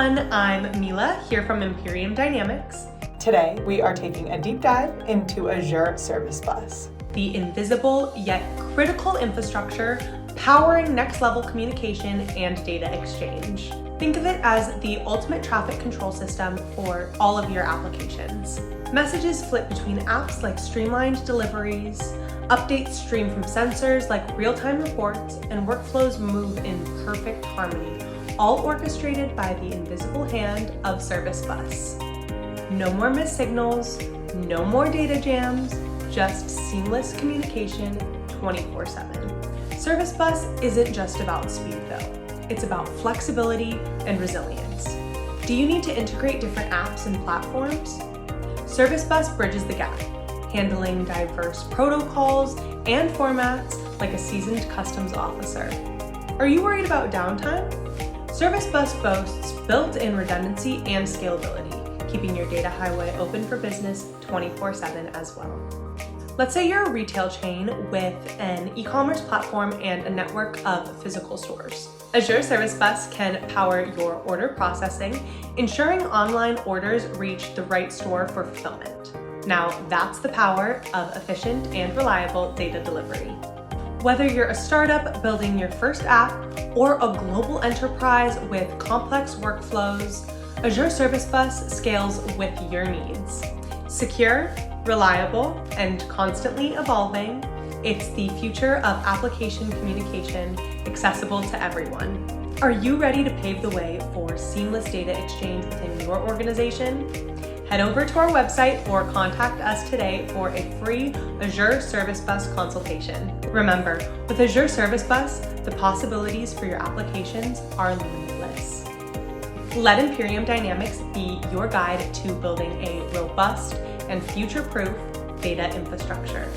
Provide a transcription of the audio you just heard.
everyone, I'm Meelah here from Imperium Dynamics. Today, we are taking a deep dive into Azure Service Bus, The invisible yet critical infrastructure powering next-level communication and data exchange. Think of it as the ultimate traffic control system for all of your applications. Messages flip between apps like streamlined deliveries, updates stream from sensors like real-time reports, and workflows move in perfect harmony, all orchestrated by the invisible hand of Service Bus. No more missed signals, no more data jams, just seamless communication 24/7. Service Bus isn't just about speed though. It's about flexibility and resilience. Do you need to integrate different apps and platforms? Service Bus bridges the gap, handling diverse protocols and formats like a seasoned customs officer. Are you worried about downtime? Service Bus boasts built-in redundancy and scalability, keeping your data highway open for business 24/7 as well. Let's say you're a retail chain with an e-commerce platform and a network of physical stores. Azure Service Bus can power your order processing, ensuring online orders reach the right store for fulfillment. Now, that's the power of efficient and reliable data delivery. Whether you're a startup building your first app or a global enterprise with complex workflows, Azure Service Bus scales with your needs. Secure, reliable, and constantly evolving, it's the future of application communication accessible to everyone. Are you ready to pave the way for seamless data exchange within your organization? Head over to our website or contact us today for a free Azure Service Bus consultation. Remember, with Azure Service Bus, the possibilities for your applications are limitless. Let Imperium Dynamics be your guide to building a robust and future-proof data infrastructure.